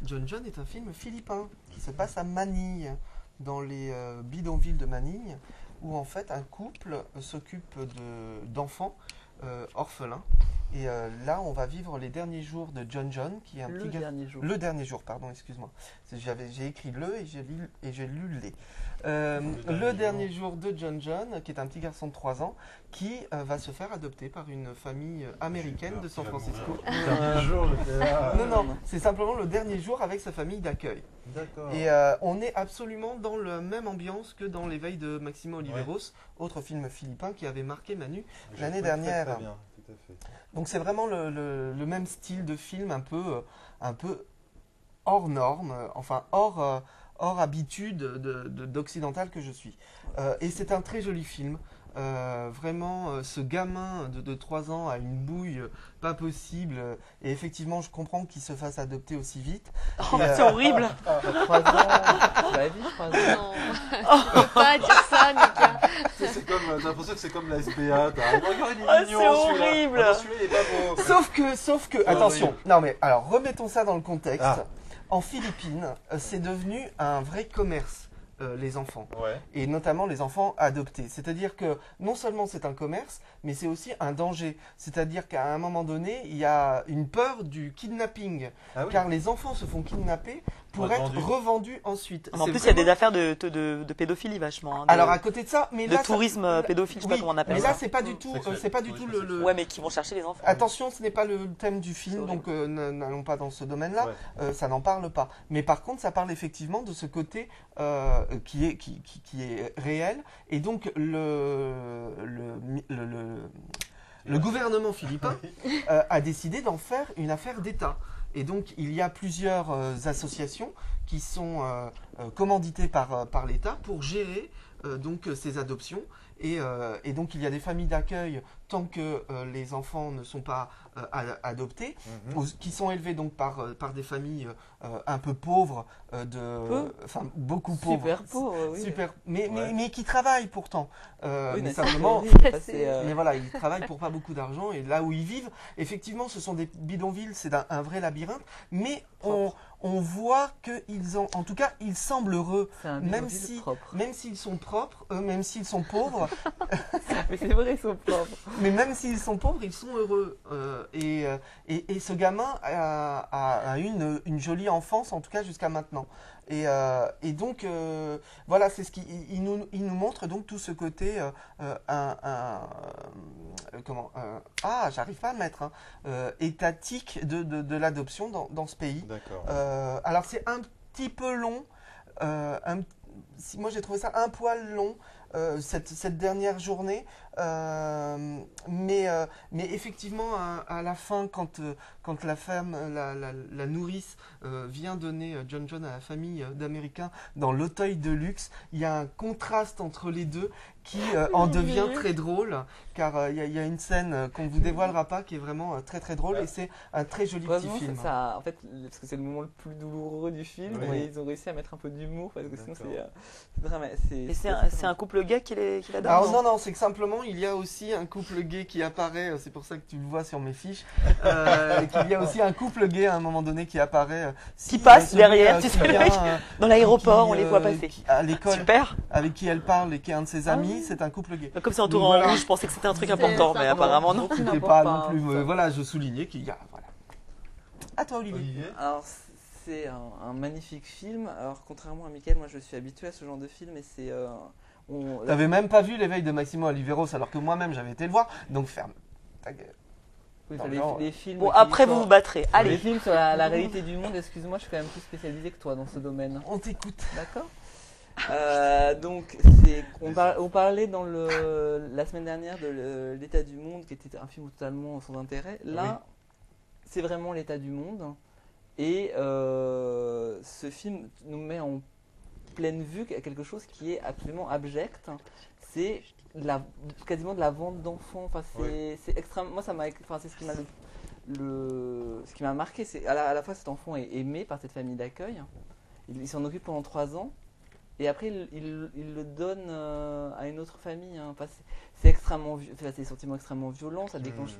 John John est un film philippin qui se passe à Manille, dans les bidonvilles de Manille, où en fait un couple s'occupe d'enfants orphelins. Et là, on va vivre les derniers jours de John John, qui est un petit gars. Le dernier jour, pardon, excuse-moi. J'ai écrit le et j'ai lu les. Le dernier jour de John John, qui est un petit garçon de 3 ans, qui va se faire adopter par une famille américaine de San Francisco. Non, c'est simplement le dernier jour avec sa famille d'accueil. D'accord. Et on est absolument dans la même ambiance que dans L'éveil de Maximo Oliveros, autre film philippin qui avait marqué Manu l'année dernière. Très bien, tout à fait. Donc c'est vraiment le même style de film, un peu hors norme, enfin hors habitude d'occidental que je suis. Et c'est un très joli film. Vraiment, ce gamin de 3 ans a une bouille pas possible. Et effectivement, je comprends qu'il se fasse adopter aussi vite. Oh, c'est horrible. 3 ans, la vie, 3 ans. Non, tu peux pas dire ça, Mika. T'as l'impression que c'est comme la SPA. Regarde, il est Oh, mignon, c'est celui-là. horrible. Ah, celui-là, il est pas beau. Sauf que, attention. Non mais alors, remettons ça dans le contexte. Ah. En Philippines, c'est devenu un vrai commerce. Les enfants, Ouais. et notamment les enfants adoptés. C'est-à-dire que non seulement c'est un commerce, mais c'est aussi un danger. C'est-à-dire qu'à un moment donné, il y a une peur du kidnapping, Ah oui. car les enfants se font kidnapper pour être Revendus. revendus ensuite. En C'est plus, il y a des vraiment- affaires de pédophilie vachement. Hein, Alors à côté de ça, mais de là, tourisme pédophile, je sais pas oui, comment on appelle mais ça. là c'est pas du tout, Sexuel. c'est pas du tout Tourisme le. Ouais, mais qui vont chercher les enfants. Attention, ce n'est pas le thème du film, C'est donc n'allons pas dans ce domaine-là. Ouais. Ça n'en parle pas. Mais par contre, ça parle effectivement de ce côté qui est réel. Et donc le gouvernement philippin a décidé d'en faire une affaire d'État. Et donc il y a plusieurs associations qui sont commanditées par l'État pour gérer donc ces adoptions. Et donc il y a des familles d'accueil tant que les enfants ne sont pas adoptés, qui sont élevés donc par des familles un peu pauvres, enfin beaucoup pauvres, Super pauvre, oui. super, mais qui travaillent pourtant. Oui, mais c'est simplement, horrible, ça, c'est, mais voilà, ils travaillent pour pas beaucoup d'argent et là où ils vivent, effectivement, ce sont des bidonvilles, c'est un vrai labyrinthe, mais on voit qu'ils ont, en tout cas, ils semblent heureux, C'est un même bidonville propre. même s'ils sont propres, même s'ils sont pauvres, Mais c'est vrai, ils sont propres. mais même s'ils sont pauvres, ils sont heureux. Et ce gamin a eu une jolie enfance, en tout cas jusqu'à maintenant. Et donc, voilà, c'est ce il nous montre donc tout ce côté, j'arrive pas à mettre, étatique de l'adoption dans ce pays. D'accord. Alors c'est un petit peu long, moi j'ai trouvé ça un poil long, cette dernière journée, mais effectivement à la fin quand la femme, la nourrice vient donner John John à la famille d'Américains dans l'Auteuil de luxe, il y a un contraste entre les deux qui en devient très drôle, car il y a une scène qu'on ne vous dévoilera pas qui est vraiment très très drôle, et c'est un très joli petit Vraiment, film. ça, en fait, parce que c'est le moment le plus douloureux du film, Oui. et ils ont réussi à mettre un peu d'humour, parce que sinon D'accord. c'est dramatique. Et c'est un couple gay qui l'adopte. Alors non, c'est que simplement il y a aussi un couple gay qui apparaît, c'est pour ça que tu le vois sur mes fiches, et qu'il y a aussi un couple gay à un moment donné qui apparaît. Qui passe celui, derrière, qui tu sais, vient, dans l'aéroport, qui, on les voit passer. à l'école, Super. avec qui elle parle et qui est un de ses amis, c'est un couple gay. Comme c'est entouré Donc, en voilà. rouge, je pensais que c'était un truc C'est important, ça, mais non. apparemment non. C'était n'importe pas pas, non plus, ça. voilà, je soulignais qu'il y a, voilà. À toi Olivier. Olivier. Alors, c'est un magnifique film. Alors, contrairement à Mickaël, moi je suis habitué à ce genre de film, et c'est. T'avais même pas vu L'éveil de Maximo Oliveros alors que moi-même j'avais été le voir, donc ferme ta gueule. Oui, Non, les, genre, les films. Bon, qui après sont- vous vous battrez. Les Allez. films sur la réalité du monde, excuse-moi, je suis quand même plus spécialisé que toi dans ce domaine. On t'écoute. D'accord. Donc, on parlait la semaine dernière de l'état du monde, qui était un film totalement sans intérêt. Là, c'est vraiment l'état du monde. Et ce film nous met en pleine vue quelque chose qui est absolument abject. C'est quasiment de la vente d'enfants. Enfin, c'est extrêmement. Moi, ça m'a. Enfin, c'est ce qui m'a ce qui m'a marqué. C'est à la fois cet enfant est aimé par cette famille d'accueil. Il s'en occupe pendant 3 ans. Et après, il le donne à une autre famille. Hein. Enfin, c'est extrêmement, c'est des sentiments extrêmement violents. Ça déclenche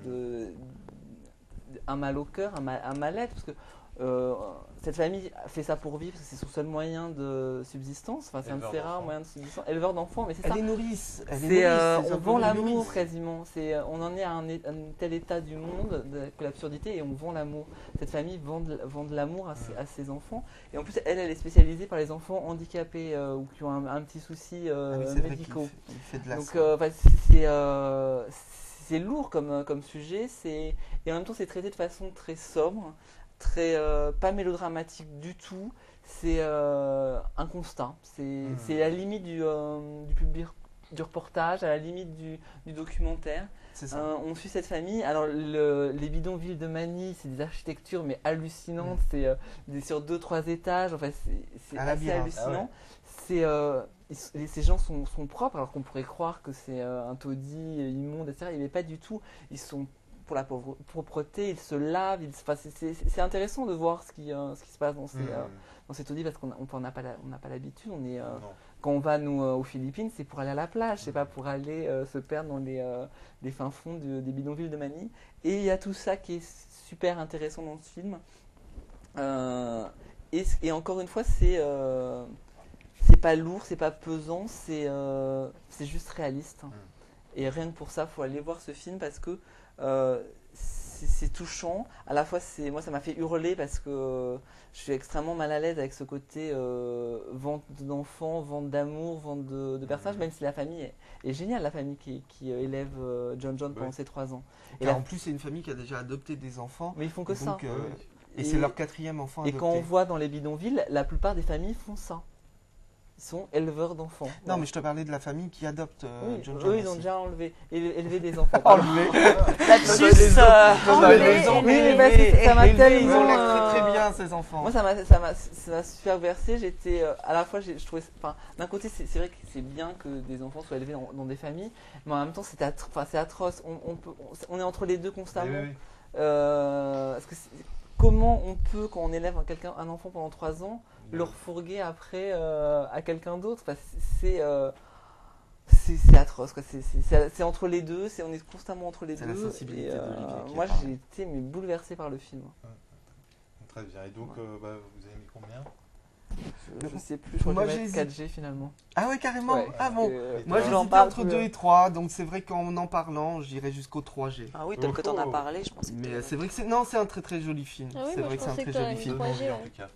un mal au cœur, un mal-être, parce que cette famille fait ça pour vivre, c'est son seul moyen de subsistance. Enfin, c'est un de ses rares moyens de subsistance. Éleveur d'enfants, mais c'est ça. Elle est nourrice. On vend l'amour quasiment. On en est à un tel état du monde que l'absurdité et on vend l'amour. Cette famille vend de l'amour à ses enfants. Et en plus, elle est spécialisée par les enfants handicapés ou qui ont un petit souci médicaux. Il fait de la Donc, c'est lourd comme sujet. Et en même temps, c'est traité de façon très sobre, très pas mélodramatique du tout. C'est un constat. C'est la limite du reportage, à la limite du documentaire. C'est ça. On suit cette famille. Alors, les bidonvilles de Manille, c'est des architectures mais hallucinantes. C'est sur 2-3 étages. Enfin, c'est assez hallucinant. Ces gens sont propres, alors qu'on pourrait croire que c'est un taudis immonde, etc. Il n'est pas du tout. Ils sont pour la propreté, ils se lavent. C'est intéressant de voir ce qui se passe dans ces taudis parce qu'on n'a pas l'habitude. Quand on va aux Philippines, c'est pour aller à la plage, c'est pas pour aller se perdre dans les fins fonds des bidonvilles de Manille. Et il y a tout ça qui est super intéressant dans ce film. Et encore une fois, c'est pas lourd, c'est pas pesant, c'est juste réaliste. Et rien que pour ça, faut aller voir ce film parce que c'est touchant. À la fois, moi, ça m'a fait hurler parce que je suis extrêmement mal à l'aise avec ce côté vente d'enfants, vente d'amour, vente de personnages, même si la famille est géniale, la famille qui élève John pendant ses 3 ans. Et en plus, c'est une famille qui a déjà adopté des enfants. Mais ils font que ça. Et c'est leur 4e enfant adopté. Et quand on voit dans les bidonvilles, la plupart des familles font ça. Ils sont éleveurs d'enfants. Non, mais je te parlais de la famille qui adopte John. Eux, ils ont déjà élevé des enfants. Enlevé. Là-dessus, ça m'a tellement. Ils ont l'air très bien, ces enfants. Moi, ça m'a super versé. J'étais à la fois, je trouvais, d'un côté, c'est vrai que c'est bien que des enfants soient élevés dans des familles, mais en même temps, c'est atroce. On est entre les deux constamment. Parce que comment on peut, quand on élève un enfant pendant 3 ans, le refourguer après à quelqu'un d'autre? C'est atroce, quoi. C'est entre les deux, on est constamment entre les deux. La sensibilité d'Olivier. Moi, j'ai été bouleversé par le film. Très bien. Et donc, vous avez mis combien? Je sais plus, je crois Moi, que je vais mettre 4G finalement. Ah ouais, carrément. Ouais, ah bon. Moi, j'en j'hésitais parle entre 2 et 3, donc c'est vrai qu'en en parlant, j'irais jusqu'au 3G. Ah oui, tel que t'en as parlé, je pense que Mais c'est vrai que c'est un très très joli film. Ah oui, c'est moi, vrai je que c'est un pensais très que joli t'aurais film. mis 3G, En tout cas.